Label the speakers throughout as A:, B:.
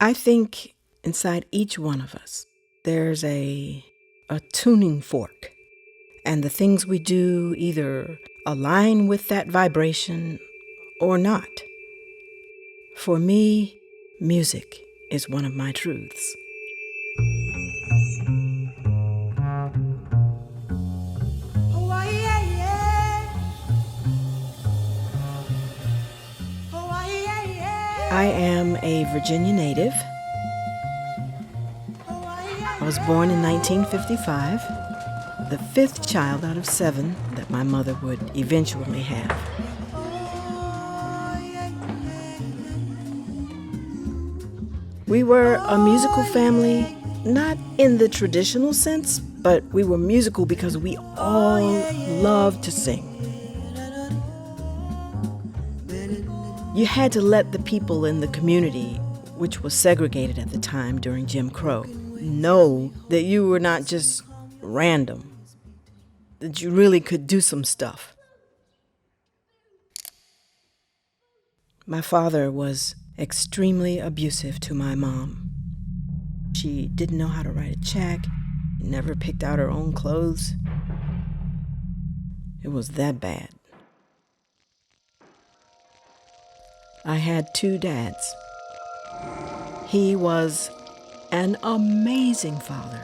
A: I think inside each one of us, there's a tuning fork, and the things we do either align with that vibration or not. For me, music is one of my truths. I am a Virginia native. I was born in 1955, the fifth child out of 7 that my mother would eventually have. We were a musical family, not in the traditional sense, but we were musical because we all loved to sing. You had to let the people in the community, which was segregated at the time during Jim Crow, know that you were not just random, that you really could do some stuff. My father was extremely abusive to my mom. She didn't know how to write a check, never picked out her own clothes. It was that bad. I had 2 dads. He was an amazing father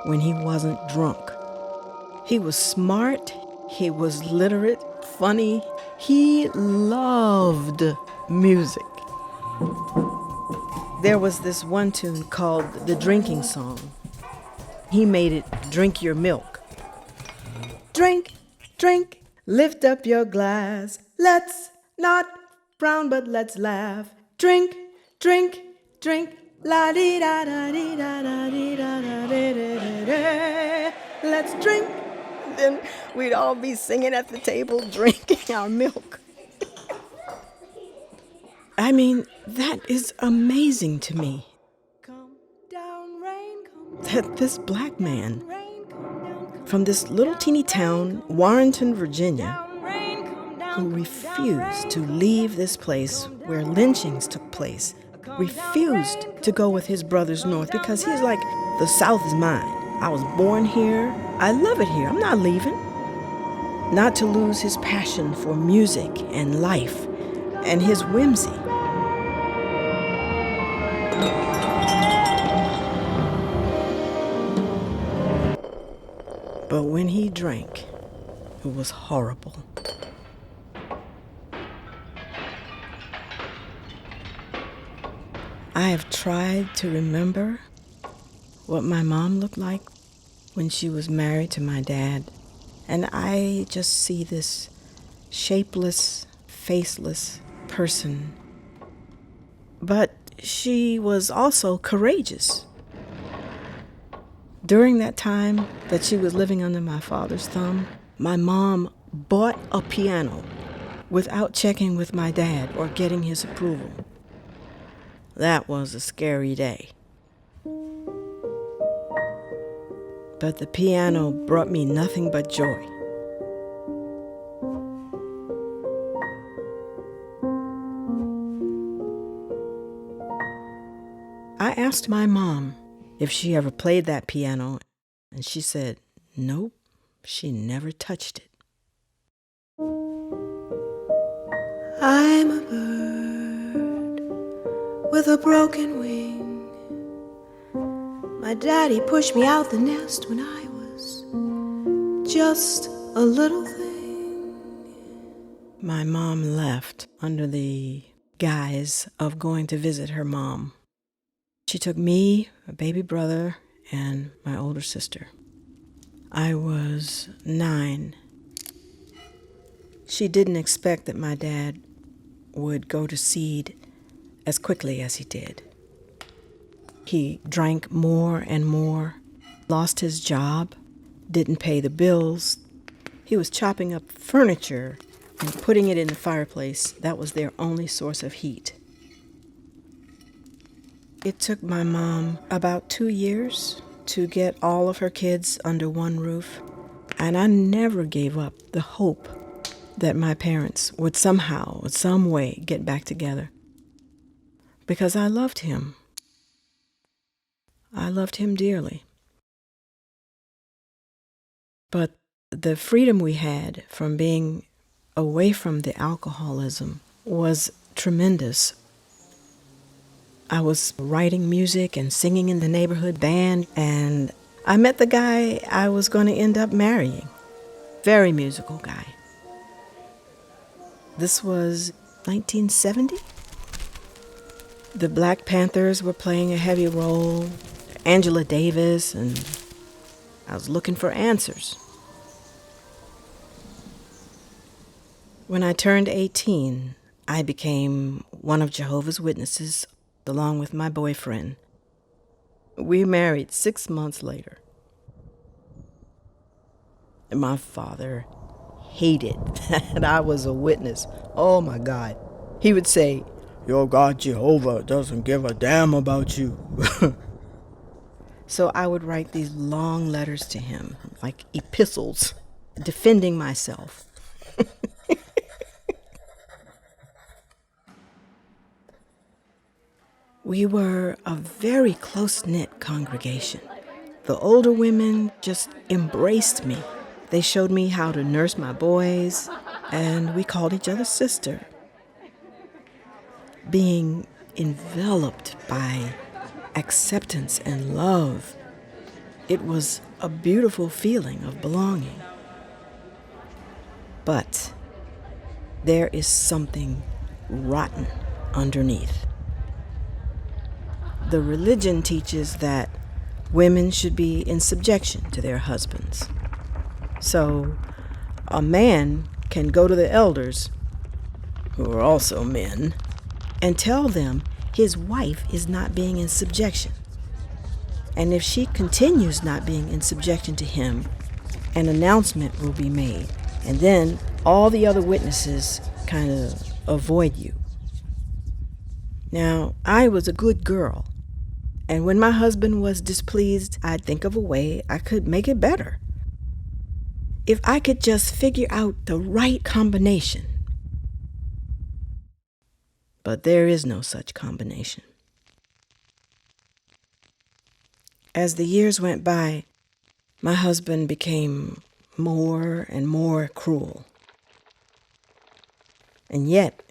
A: when he wasn't drunk. He was smart, he was literate, funny. He loved music. There was this one tune called The Drinking Song. He made it Drink Your Milk. Drink, drink, lift up your glass. Let's not frown, but let's laugh. Drink, drink, drink. La di da da di da da di da da da da da. Let's drink. Then we'd all be singing at the table, drinking our milk. I mean, that is amazing to me. Come down, rain, come down, that this black man from this little teeny town, Warrenton, Virginia, who refused to leave this place where lynchings took place, refused to go with his brothers north because he's like, the South is mine. I was born here. I love it here. I'm not leaving. Not to lose his passion for music and life and his whimsy. But when he drank, it was horrible. I have tried to remember what my mom looked like when she was married to my dad, and I just see this shapeless, faceless person. But she was also courageous. During that time that she was living under my father's thumb, my mom bought a piano without checking with my dad or getting his approval. That was a scary day. But the piano brought me nothing but joy. I asked my mom if she ever played that piano, and she said, nope, she never touched it. I'm a bird with a broken wing. My daddy pushed me out the nest when I was just a little thing. My mom left under the guise of going to visit her mom. She took me, a baby brother, and my older sister. I was 9. She didn't expect that my dad would go to seed as quickly as he did. He drank more and more, lost his job, didn't pay the bills. He was chopping up furniture and putting it in the fireplace. That was their only source of heat. It took my mom about 2 years to get all of her kids under one roof, and I never gave up the hope that my parents would somehow, some way, get back together. Because I loved him. I loved him dearly. But the freedom we had from being away from the alcoholism was tremendous. I was writing music and singing in the neighborhood band, and I met the guy I was going to end up marrying. Very musical guy. This was 1970. The Black Panthers were playing a heavy role, Angela Davis, and I was looking for answers. When I turned 18, I became one of Jehovah's Witnesses along with my boyfriend. We married 6 months later. My father hated that I was a witness. Oh my God. He would say, "Your God Jehovah doesn't give a damn about you." So I would write these long letters to him, like epistles, defending myself. We were a very close-knit congregation. The older women just embraced me. They showed me how to nurse my boys, and we called each other sister. Being enveloped by acceptance and love, it was a beautiful feeling of belonging. But there is something rotten underneath. The religion teaches that women should be in subjection to their husbands. So a man can go to the elders, who are also men, and tell them his wife is not being in subjection. And if she continues not being in subjection to him, an announcement will be made. And then all the other witnesses kind of avoid you. Now, I was a good girl. And when my husband was displeased, I'd think of a way I could make it better. If I could just figure out the right combination. But there is no such combination. As the years went by, my husband became more and more cruel. And yet,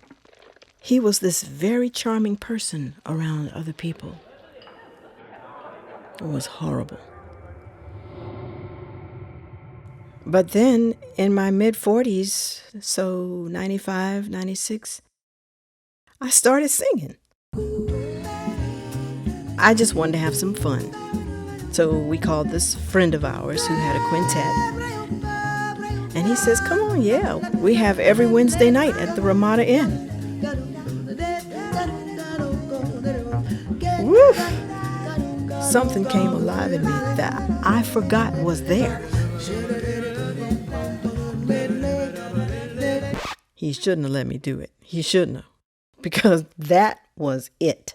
A: he was this very charming person around other people. It was horrible. But then, in my mid-40s, so 95, 96, I started singing. I just wanted to have some fun. So we called this friend of ours who had a quintet. And he says, "Come on, yeah, we have every Wednesday night at the Ramada Inn." Woo! Something came alive in me that I forgot was there. He shouldn't have let me do it. He shouldn't have. Because that was it.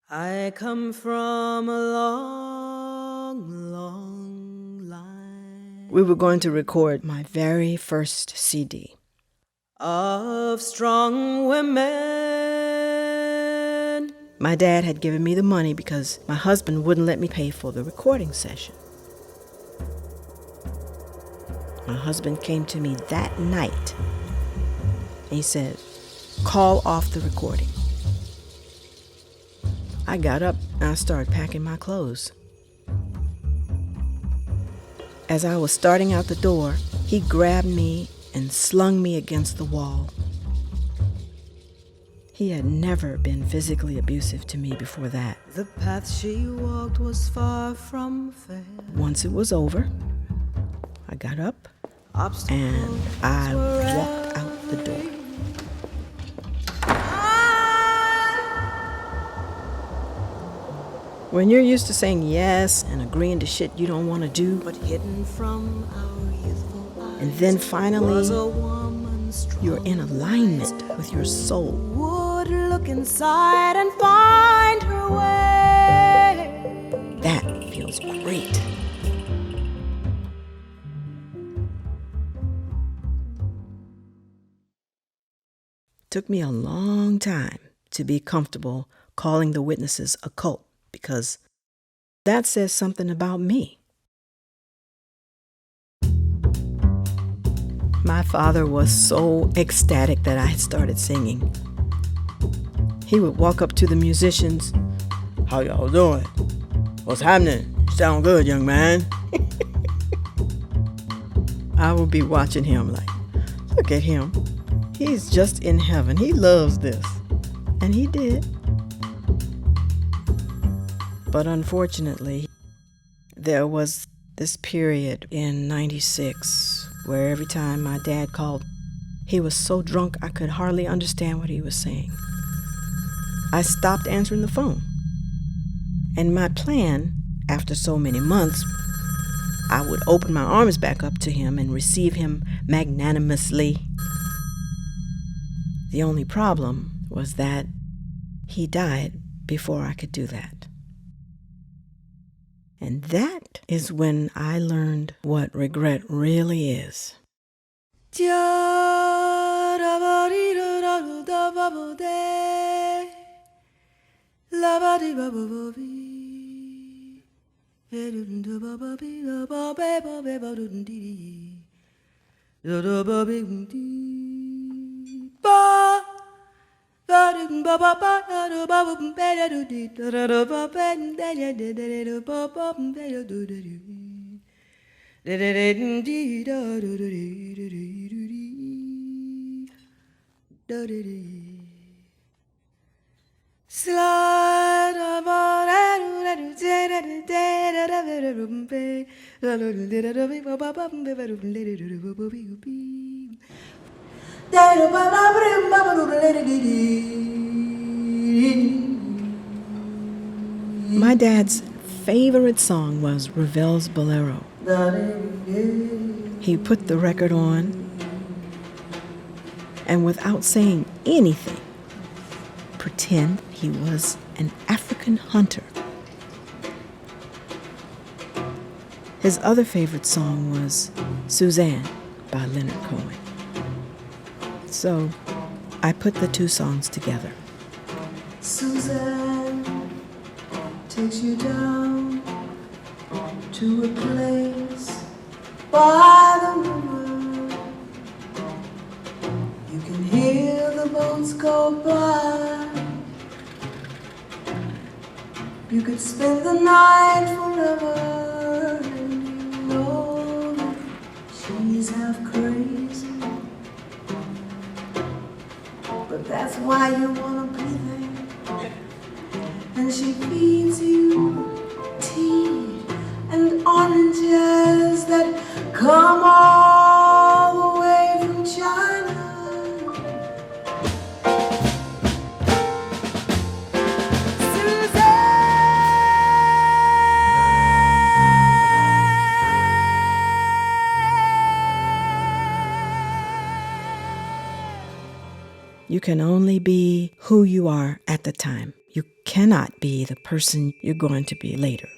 A: I come from a long, long line. We were going to record my very first CD. Of strong women. My dad had given me the money because my husband wouldn't let me pay for the recording session. My husband came to me that night and he said, "Call off the recording." I got up and I started packing my clothes. As I was starting out the door, he grabbed me and slung me against the wall. He had never been physically abusive to me before that. The path she walked was far from fair. Once it was over, I got up and I walked out the door. When you're used to saying yes and agreeing to shit you don't want to do, but hidden from our youthful eyes, and then finally you're in alignment with your soul. Would look inside and find her way. That feels great. Took me a long time to be comfortable calling the witnesses a cult, because that says something about me. My father was so ecstatic that I started singing. He would walk up to the musicians. "How y'all doing? What's happening? You sound good, young man." I would be watching him like, look at him. He's just in heaven. He loves this. And he did. But unfortunately, there was this period in '96 where every time my dad called, he was so drunk I could hardly understand what he was saying. I stopped answering the phone. And my plan, after so many months, I would open my arms back up to him and receive him magnanimously. The only problem was that he died before I could do that. And that is when I learned what regret really is. My dad's favorite song was Ravel's Bolero. He put the record on, and without saying anything, pretend he was an African hunter. His other favorite song was Suzanne by Leonard Cohen. So I put the two songs together.
B: Suzanne takes you down to a place by the river. You can hear the boats go by. You could spend the night forever, and you know that she's half crazy. But that's why you wanna be there. And she feeds you tea and oranges that come all the way from China.
A: You can only be who you are at the time. You cannot be the person you're going to be later.